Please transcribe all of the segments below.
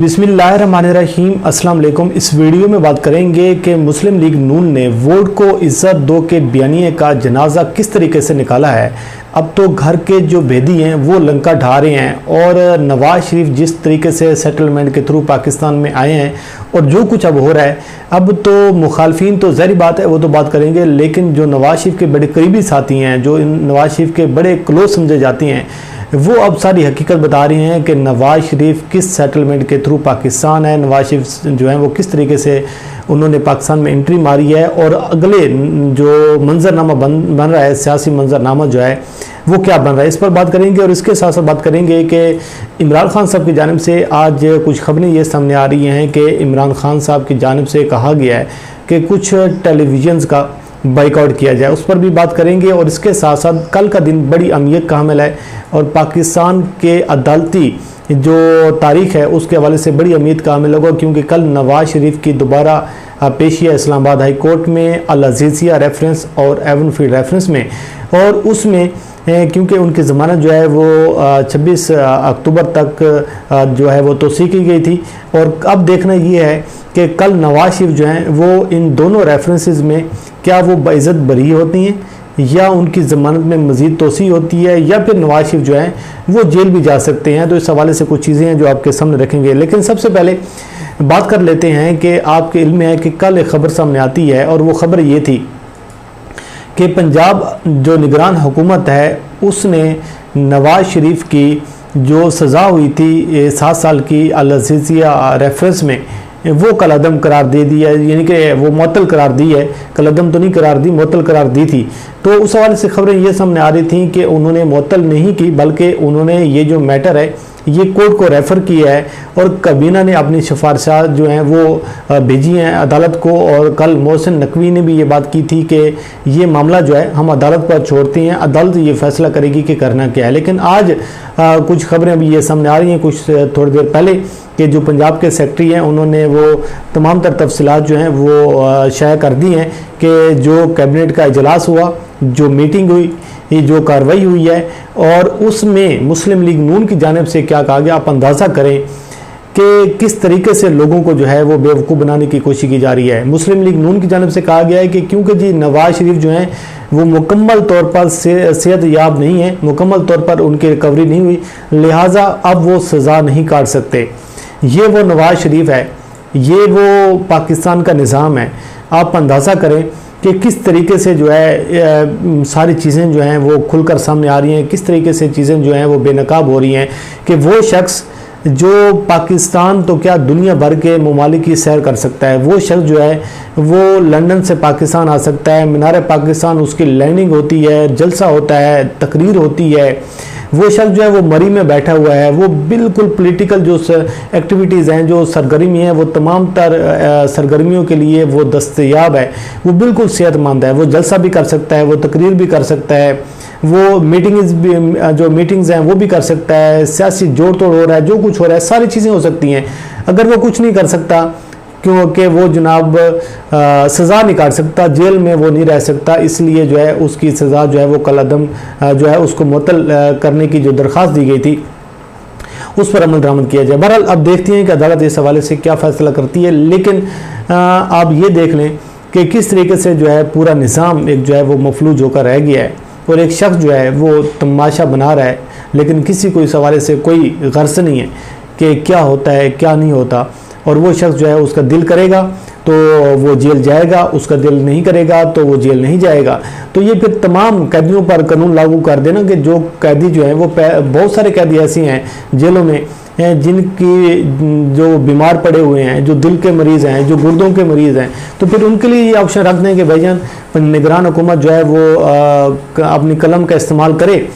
बिस्मिल्लाहिर्रहमानिर्रहीम अस्सलाम वालेकुम। इस वीडियो में बात करेंगे कि मुस्लिम लीग नून ने वोट को इज्जत दो के बयानिए का जनाजा किस तरीके से निकाला है। अब तो घर के जो भेदी हैं वो लंका ढा रहे हैं और नवाज शरीफ जिस तरीके से सेटलमेंट के थ्रू पाकिस्तान में आए हैं और जो कुछ अब हो रहा है, अब तो मुखालफिन तो ज़ाहिर बात है वो तो बात करेंगे, लेकिन जो नवाज शरीफ के बड़े करीबी साथी हैं, जो नवाज शरीफ के बड़े क्लोज समझे जाती हैं, वो अब सारी हकीकत बता रही हैं कि नवाज शरीफ किस सेटलमेंट के थ्रू पाकिस्तान है, नवाज शरीफ जो है वो किस तरीके से उन्होंने पाकिस्तान में एंट्री मारी है और अगले जो मंजरनामा बन रहा है, सियासी मंजरनामा जो है वो क्या बन रहा है, इस पर बात करेंगे। और इसके साथ साथ बात करेंगे कि इमरान खान साहब की जानिब से आज कुछ खबरें ये सामने आ रही हैं कि इमरान खान साहब की जानिब से कहा गया है कि कुछ टेलीविज़न का बाइकआउट किया जाए, उस पर भी बात करेंगे। और इसके साथ साथ कल का दिन बड़ी अहमियत का हामिल है और पाकिस्तान के अदालती जो तारीख है उसके हवाले से बड़ी अहमियत का हामिल होगा, क्योंकि कल नवाज शरीफ की दोबारा पेशी है इस्लामाबाद हाई कोर्ट में अल अज़ीज़िया रेफरेंस और एवनफील्ड रेफरेंस में, और उसमें क्योंकि उनकी ज़मानत जो है वो 26 अक्टूबर तक जो है वो तोसी की गई थी। और अब देखना ये है कि कल नवाज शरीफ जो हैं वो इन दोनों रेफरेंसेस में क्या वो बाइज़्ज़त बरी होती हैं या उनकी ज़मानत में मज़ीद तोसी होती है या फिर नवाज शरीफ जो हैं वो जेल भी जा सकते हैं। तो इस हवाले से कुछ चीज़ें हैं जो आपके सामने रखेंगे, लेकिन सबसे पहले बात कर लेते हैं कि आपके इल्म में है कि कल एक ख़बर सामने आती है और वो ख़बर ये थी कि पंजाब जो निगरान हुकूमत है उसने नवाज शरीफ की जो सज़ा हुई थी 7 साल की अल अज़ीज़िया रेफरेंस में वो कलअदम करार दे दी है, यानी कि वो मुअत्तल करार दी है, कलअदम तो नहीं करार दी, मुअत्तल करार दी थी। तो उस हवाले से खबरें ये सामने आ रही थी कि उन्होंने मुअत्तल नहीं की बल्कि उन्होंने ये जो मैटर है ये कोर्ट को रेफ़र किया है और काबीना ने अपनी सिफारिशात जो हैं वो भेजी हैं अदालत को। और कल मोहसिन नकवी ने भी ये बात की थी कि ये मामला जो है हम अदालत पर छोड़ते हैं, अदालत ये फैसला करेगी कि करना क्या है। लेकिन आज कुछ खबरें अभी ये सामने आ रही हैं कुछ थोड़ी देर पहले कि जो पंजाब के सेक्रेटरी हैं उन्होंने वो तमाम तर तफसीलात जो हैं वो शाया कर दी हैं कि जो कैबिनेट का इजलास हुआ, जो मीटिंग हुई, ये जो कार्रवाई हुई है और उसमें मुस्लिम लीग नून की जानिब से क्या कहा गया, आप अंदाज़ा करें कि किस तरीके से लोगों को जो है वो बेवकूफ़ बनाने की कोशिश की जा रही है। मुस्लिम लीग नून की जानिब से कहा गया है कि क्योंकि जी नवाज शरीफ जो हैं वो मुकम्मल तौर पर सेहत याब नहीं है, मुकम्मल तौर पर उनकी रिकवरी नहीं हुई, लिहाजा अब वो सज़ा नहीं काट सकते। ये वो नवाज शरीफ है, ये वो पाकिस्तान का निज़ाम है। आप अंदाज़ा करें कि किस तरीके से जो है सारी चीज़ें जो हैं वो खुलकर सामने आ रही हैं, किस तरीके से चीज़ें जो हैं वो बेनकाब हो रही हैं कि वो शख्स जो पाकिस्तान तो क्या दुनिया भर के ममालिक की सैर कर सकता है, वो शख्स जो है वो लंदन से पाकिस्तान आ सकता है, मीनार पाकिस्तान उसकी लैंडिंग होती है, जलसा होता है, तकरीर होती है, वो शख्स जो है वो मरी में बैठा हुआ है, वो बिल्कुल पॉलिटिकल जो एक्टिविटीज़ हैं, जो सरगर्मी है, वो तमाम तर सरगर्मियों के लिए वो दस्तयाब है, वो बिल्कुल सेहतमंद है, वो जलसा भी कर सकता है, वो तकरीर भी कर सकता है, वो मीटिंग्स हैं वो भी कर सकता है, सियासी जोड़ तोड़ हो रहा है, जो कुछ हो रहा है सारी चीज़ें हो सकती हैं। अगर वो कुछ नहीं कर सकता क्योंकि वो जनाब सज़ा नहीं काट सकता, जेल में वो नहीं रह सकता, इसलिए जो है उसकी सज़ा जो है वो कलअदम जो है उसको मुअत्तल करने की जो दरख्वास्त दी गई थी उस पर अमल दरामद किया जाए। बहरहाल अब देखते हैं कि अदालत इस हवाले से क्या फ़ैसला करती है, लेकिन आप ये देख लें कि किस तरीके से जो है पूरा निज़ाम एक जो है वो मफलूज होकर रह गया है और एक शख्स जो है वो तमाशा बना रहा है, लेकिन किसी को इस हवाले से कोई गर्ज नहीं है कि क्या होता है क्या नहीं होता। और वो शख्स जो है उसका दिल करेगा तो वो जेल जाएगा, उसका दिल नहीं करेगा तो वो जेल नहीं जाएगा। तो ये फिर तमाम कैदियों पर कानून लागू कर देना कि जो कैदी जो हैं वो बहुत सारे कैदी ऐसे हैं जेलों में जिनकी जो बीमार पड़े हुए हैं, जो दिल के मरीज़ हैं, जो गुर्दों के मरीज़ हैं, तो फिर उनके लिए ये ऑप्शन रख दें कि भाईजान निगरान हुकूमत जो है वो अपनी कलम का इस्तेमाल करे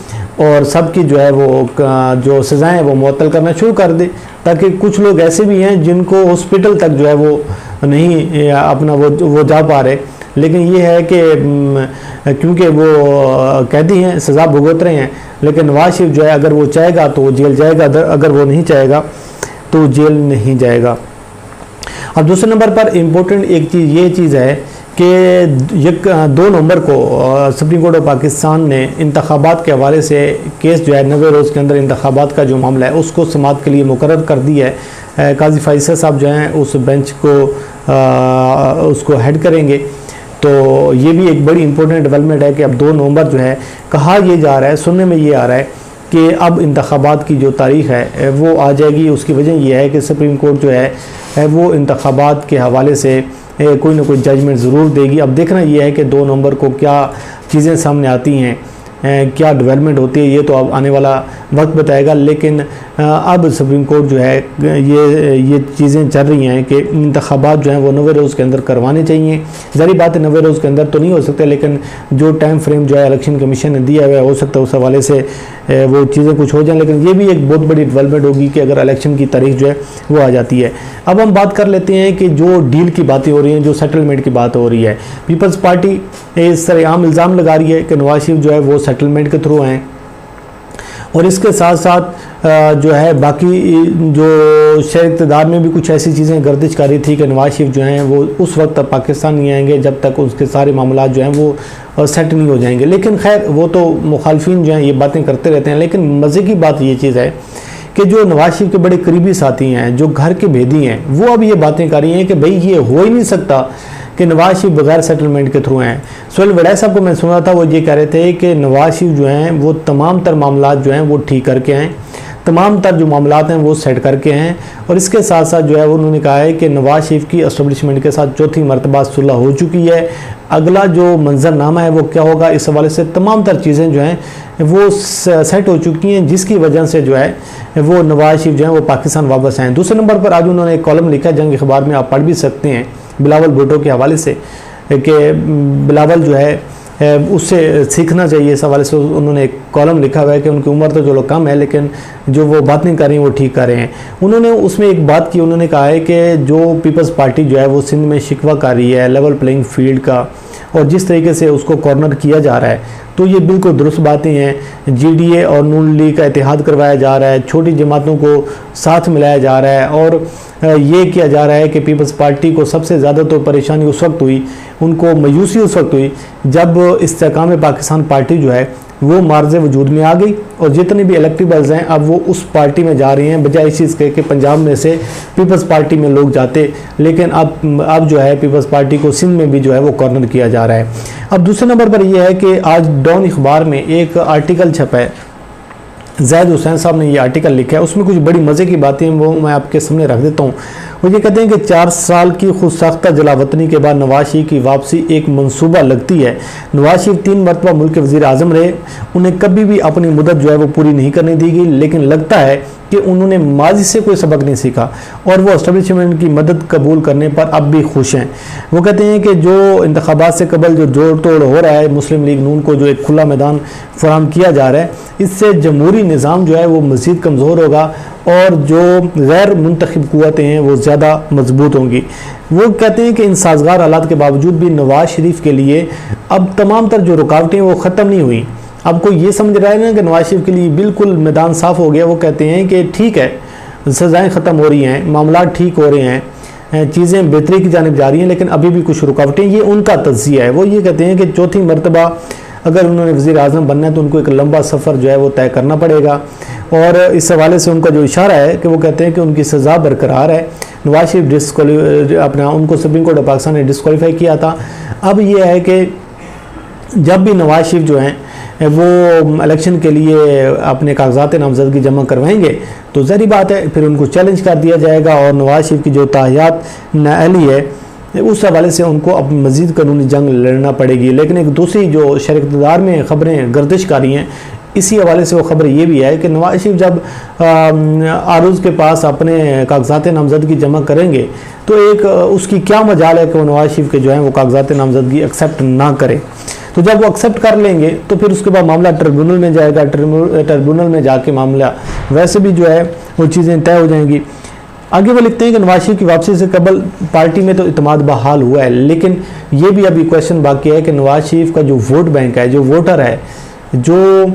और सबकी जो है वो जो सज़ाएँ वो मुअत्तल करना शुरू कर दे, ताकि कुछ लोग ऐसे भी हैं जिनको हॉस्पिटल तक जो है वो नहीं अपना वो जा पा रहे। लेकिन ये है कि क्योंकि वो कैदी हैं, सज़ा भुगत रहे हैं, लेकिन नवाज शरीफ जो है अगर वो चाहेगा तो वो जेल जाएगा, अगर वो नहीं चाहेगा तो जेल नहीं जाएगा। अब दूसरे नंबर पर इम्पोर्टेंट एक चीज़ ये चीज़ है कि 2 नवंबर को सुप्रीम कोर्ट ऑफ पाकिस्तान ने इंतखाबात के हवाले से केस जो है 90 रोज़ के अंदर इंतखाबात का जो मामला है उसको समाअत के लिए मुकर्रर कर दिया है। काजी फैसल साहब जो हैं उस बेंच को उसको हेड करेंगे। तो ये भी एक बड़ी इंपॉर्टेंट डेवलपमेंट है कि अब 2 नवंबर जो है कहा ये जा रहा है, सुनने में ये आ रहा है कि अब इंतखाबात की जो तारीख़ है वो आ जाएगी। उसकी वजह यह है कि सुप्रीम कोर्ट जो है वो इंतखाबात के हवाले से कोई ना कोई जजमेंट ज़रूर देगी। अब देखना ये है कि 2 नवंबर को क्या चीज़ें सामने आती हैं, क्या डेवलपमेंट होती है, ये तो अब आने वाला वक्त बताएगा। लेकिन अब सुप्रीम कोर्ट जो है ये चीज़ें चल रही हैं कि इंतखाबात जो हैं वो 90 रोज़ के अंदर करवाने चाहिए। ज़ाहिर बात है 90 रोज़ के अंदर तो नहीं हो सकते, लेकिन जो टाइम फ्रेम जो है इलेक्शन कमीशन ने दिया हुआ है हो सकता है उस हवाले से वो चीज़ें कुछ हो जाएं। लेकिन ये भी एक बहुत बड़ी डेवलपमेंट होगी कि अगर इलेक्शन की तारीख जो है वो आ जाती है। अब हम बात कर लेते हैं कि जो डील की बातें हो रही हैं, जो सेटलमेंट की बात हो रही है, पीपल्स पार्टी इस तरह आम इल्ज़ाम लगा रही है कि नवाज शरीफ जो है वो सेटलमेंट के थ्रू हैं, और इसके साथ साथ जो है बाकी जो शेर इक़्तिदार में भी कुछ ऐसी चीज़ें गर्दिश कर रही थी कि नवाज शरीफ जो हैं वो उस वक्त तक पाकिस्तान नहीं आएंगे जब तक उसके सारे मामला जो हैं वो सेट नहीं हो जाएंगे। लेकिन खैर वो तो मुखालफिन जो हैं ये बातें करते रहते हैं। लेकिन मज़े की बात ये चीज़ है कि जो नवाज शरीफ के बड़े करीबी साथी हैं, जो घर के भेदी हैं, वो अब ये बातें कर रही हैं कि भाई ये हो ही नहीं सकता कि नवाज शरीफ बगैर सेटलमेंट के थ्रू हैं। सोहेल वड़ैच साहब को मैं सुना था, वो ये कह रहे थे कि नवाज शरीफ जो हैं वो तमाम तर मामला जो हैं वो ठीक करके हैं, तमाम तर जो मामला हैं वो सेट करके हैं। और इसके साथ साथ जो है उन्होंने कहा है कि नवाज शरीफ की एस्टेब्लिशमेंट के साथ चौथी मरतबा सुलह हो चुकी है। अगला जो मंजरनामा है वो क्या होगा, इस हवाले से तमाम तर चीज़ें जो हैं वो सेट हो चुकी हैं, जिसकी वजह से जो है वो नवाज शरीफ जो है वो पाकिस्तान वापस आए। दूसरे नंबर पर आज उन्होंने एक कॉलम लिखा, जंग अखबार में आप पढ़ भी सकते हैं, बिलावल भुट्टो के हवाले से कि बिलावल जो है उससे सीखना चाहिए। इस हवाले से उन्होंने एक कॉलम लिखा हुआ है कि उनकी उम्र तो जो लोग कम है लेकिन जो वो बातें कर रही हैं वो ठीक कर रहे हैं। उन्होंने उसमें एक बात की, उन्होंने कहा है कि जो पीपल्स पार्टी जो है वो सिंध में शिकवा कर रही है लेवल प्लेइंग फील्ड का, और जिस तरीके से उसको कॉर्नर किया जा रहा है, तो ये बिल्कुल दुरुस्त बातें हैं। जीडीए और नून लीग का इतिहाद करवाया जा रहा है, छोटी जमातों को साथ मिलाया जा रहा है, और ये किया जा रहा है कि पीपल्स पार्टी को सबसे ज़्यादा तो परेशानी उस वक्त हुई, उनको मायूसी उस वक्त हुई जब इस्तेकाम पाकिस्तान पार्टी जो है वो मार्ज़ वजूद में आ गई, और जितने भी इलेक्टेबल्स हैं अब वो उस पार्टी में जा रहे हैं, बजाय इस चीज़ के कि पंजाब में से पीपल्स पार्टी में लोग जाते। लेकिन अब जो है पीपल्स पार्टी को सिंध में भी जो है वो कॉर्नर किया जा रहा है। अब दूसरे नंबर पर यह है कि आज डॉन अखबार में एक आर्टिकल छपा है, ज़ैद हुसैन साहब ने ये आर्टिकल लिखा है, उसमें कुछ बड़ी मज़े की बातें वो मैं आपके सामने रख देता हूँ। वो ये कहते हैं कि 4 साल की खुद साख्ता जलावतनी के बाद नवाज शरीफ की वापसी एक मंसूबा लगती है। नवाज शरीफ 3 मरतबा मुल्क के वज़ीर आज़म रहे, उन्हें कभी भी अपनी मुद्दत जो है वो पूरी नहीं करने दी गई, लेकिन लगता है कि उन्होंने माजी से कोई सबक नहीं सीखा और वो एस्टेब्लिशमेंट की मदद कबूल करने पर अब भी खुश हैं। वो कहते हैं कि जो इंतखाबात से कबल जो जोड़ तोड़ हो रहा है, मुस्लिम लीग नून को जो एक खुला मैदान फराहम किया जा रहा है, इससे जमहूरी निज़ाम जो है वो मज़ीद कमज़ोर होगा और जो गैर मुंतखब क़ुव्वतें हैं वो ज़्यादा मजबूत होंगी। वो कहते हैं कि इन साजगार हालात के बावजूद भी नवाज शरीफ के लिए अब तमाम तर जो रुकावटें वो ख़त्म नहीं हुई। अब कोई ये समझ रहा है ना कि नवाज शरीफ के लिए बिल्कुल मैदान साफ़ हो गया। वो कहते हैं कि ठीक है, सज़ाएँ ख़त्म हो रही हैं, मामला ठीक हो रहे हैं, चीज़ें बेहतरी की जानिब जा रही हैं, लेकिन अभी भी कुछ रुकावटें, ये उनका तज़किया है। वो ये कहते हैं कि चौथी मरतबा अगर उन्होंने वज़ीर आज़म बनना है तो उनको एक लंबा सफ़र जो है वो तय करना पड़ेगा। और इस हवाले से उनका जो इशारा है कि वो कहते हैं कि उनकी सज़ा बरकरार है। नवाज शरीफ अपना उनको सुप्रीम कोर्ट ऑफ पाकिस्तान ने डिस्क्वालीफाई किया था। अब ये है कि जब भी नवाज शरीफ जो हैं वो इलेक्शन के लिए अपने कागजात नामजदगी जमा करवाएंगे तो ज़ाहिर बात है फिर उनको चैलेंज कर दिया जाएगा, और नवाज शरीफ की जो ताहियात नाअहली है उस हवाले से उनको अब मज़ीद कानूनी जंग लड़ना पड़ेगी। लेकिन एक दूसरी जो शहर इक़्तिदार में ख़बरें गर्दिश कर रही हैं, इसी हवाले से वो ख़बर ये भी है कि नवाज शरीफ जब आरूज़ के पास अपने कागजात नामजदगी जमा करेंगे तो एक उसकी क्या मजाल है कि वो नवाज शरीफ के जो है वो कागजात नामजदगी एक्सेप्ट ना करें। तो जब वो एक्सेप्ट कर लेंगे तो फिर उसके बाद मामला ट्रिब्यूनल में जाएगा, ट्रिब्यूनल में जाके मामला वैसे भी जो है वो चीज़ें तय हो जाएंगी। आगे वो लिखते हैं कि नवाज शरीफ की वापसी से कबल पार्टी में तो इत्मीनान बहाल हुआ है, लेकिन ये भी अभी क्वेश्चन बाकी है कि नवाज शरीफ का जो वोट बैंक है, जो वोटर है, जो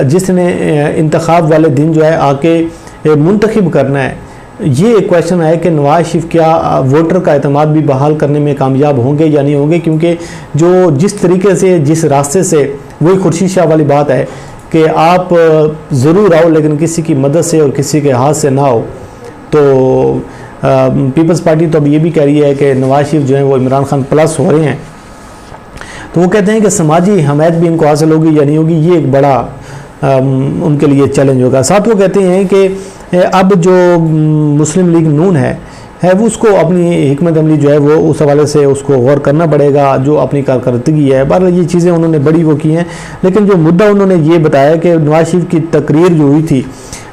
जिसने इंतखाब वाले दिन जो है आके मुंतखब करना है, ये एक क्वेश्चन है कि नवाज शरीफ क्या वोटर का एतमाद भी बहाल करने में कामयाब होंगे या नहीं होंगे। क्योंकि जो जिस तरीके से जिस रास्ते से, वही खुर्शीद शाह वाली बात है कि आप ज़रूर आओ लेकिन किसी की मदद से और किसी के हाथ से ना आओ। तो पीपल्स पार्टी तो अब ये भी कह रही है कि नवाज शरीफ जो है वो इमरान खान प्लस हो रहे हैं। तो वो कहते हैं कि समाजी हमायत भी इनको हासिल होगी या नहीं होगी, ये एक बड़ा उनके लिए चैलेंज होगा। साथ वो कहते हैं कि अब जो मुस्लिम लीग नून है वो उसको अपनी हिकमत अमली जो है वो उस हवाले से उसको गौर करना पड़ेगा, जो अपनी कारकर्दगी है। बहरहाल ये चीज़ें उन्होंने बड़ी वो की हैं, लेकिन जो मुद्दा उन्होंने ये बताया कि नवाज शरीफ की तकरीर जो हुई थी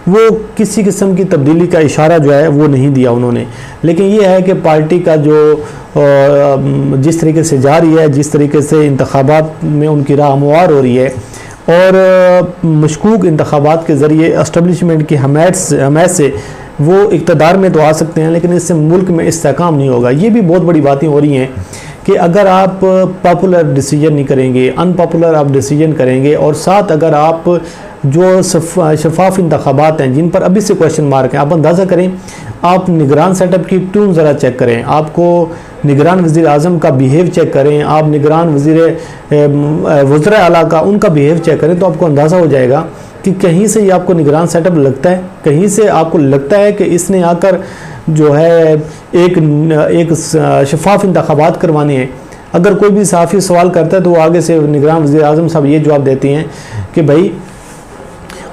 वो किसी किस्म की तब्दीली का इशारा जो है वो नहीं दिया उन्होंने। लेकिन ये है कि पार्टी का जो जिस तरीके से जा रही है, जिस तरीके से इंतखाबात में उनकी राह हमवार हो रही है और मशकूक इंतखाबात के ज़रिए एस्टेब्लिशमेंट की हमायत से वो इक़्तिदार में तो आ सकते हैं, लेकिन इससे मुल्क में इस्तेहकाम नहीं होगा। ये भी बहुत बड़ी बातें हो रही हैं कि अगर आप पॉपुलर डिसीजन नहीं करेंगे, अनपॉपुलर आप डिसीजन करेंगे, और साथ अगर आप जो शफाफ इंतखाबात हैं जिन पर अभी से क्वेश्चन मार्क हैं, आप अंदाज़ा करें, आप निगरान सेटअप की ट्यून ज़रा चेक करें, आपको निगरान वज़ीर आज़म का बिहेव चेक करें, आप निगरान वज़ीर आला का उनका बिहेव चेक करें, तो आपको अंदाज़ा हो जाएगा कि कहीं से ये आपको निगरान सेटअप लगता है, कहीं से आपको लगता है कि इसने आकर जो है एक शफाफ इंतखाबात करवाने हैं। अगर कोई भी सहाफ़ी सवाल करता है तो वो आगे से निगरान वज़ीर आज़म साहब ये जवाब देती हैं कि भाई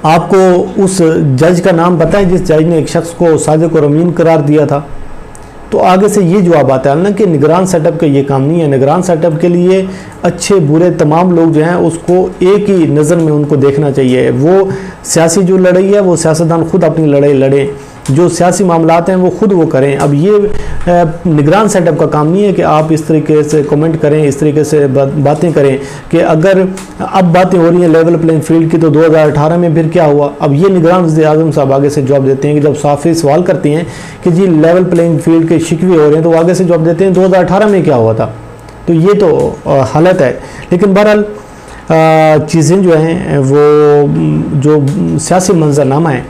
आपको उस जज का नाम पता है जिस जज ने एक शख्स को सादिक और अमीन करार दिया था। तो आगे से ये जवाब आता है। हालांकि निगरान सेटअप का ये काम नहीं है। निगरान सेटअप के लिए अच्छे बुरे तमाम लोग जो हैं उसको एक ही नज़र में उनको देखना चाहिए। वो सियासी जो लड़ाई है वो सियासतदान खुद अपनी लड़ाई लड़ें, जो सियासी मामलात हैं वो खुद वो करें। अब ये निगरान सेटअप का काम नहीं है कि आप इस तरीके से कमेंट करें, इस तरीके से बातें करें कि अगर अब बातें हो रही हैं लेवल प्लेइंग फील्ड की तो 2018 में फिर क्या हुआ। अब ये निगरान वज़ीर आज़म साहब आगे से जवाब देते हैं कि जब सहाफ़ी सवाल करती हैं कि जी लेवल प्लेइंग फील्ड के शिकवे हो रहे हैं, तो आगे से जवाब देते हैं 2018 में क्या हुआ था। तो ये तो हालत है। लेकिन बहरहाल चीज़ें जो हैं वो जो सियासी मंजरनामा है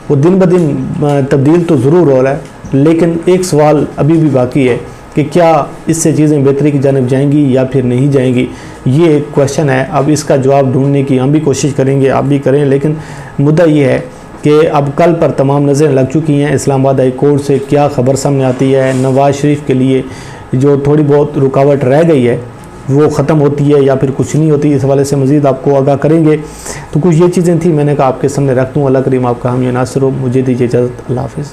वो दिन ब दिन तब्दील तो ज़रूर हो रहा है, लेकिन एक सवाल अभी भी बाकी है कि क्या इससे चीज़ें बेहतरी की जानिब जाएंगी या फिर नहीं जाएंगी। ये एक क्वेश्चन है। अब इसका जवाब ढूंढने की हम भी कोशिश करेंगे, आप भी करें, लेकिन मुद्दा ये है कि अब कल पर तमाम नज़रें लग चुकी हैं। इस्लामाबाद हाई कोर्ट से क्या खबर सामने आती है, नवाज शरीफ के लिए जो थोड़ी बहुत रुकावट रह गई है वो ख़त्म होती है या फिर कुछ नहीं होती, इस हवाले से मज़ीद आपको आगाह करेंगे। तो कुछ ये चीज़ें थी, मैंने कहा आपके सामने रख दूँ। अल्लाह करीम आपका हम ये नासिर हो। मुझे दीजिए इजाज़त। अल्लाह हाफ़िज़।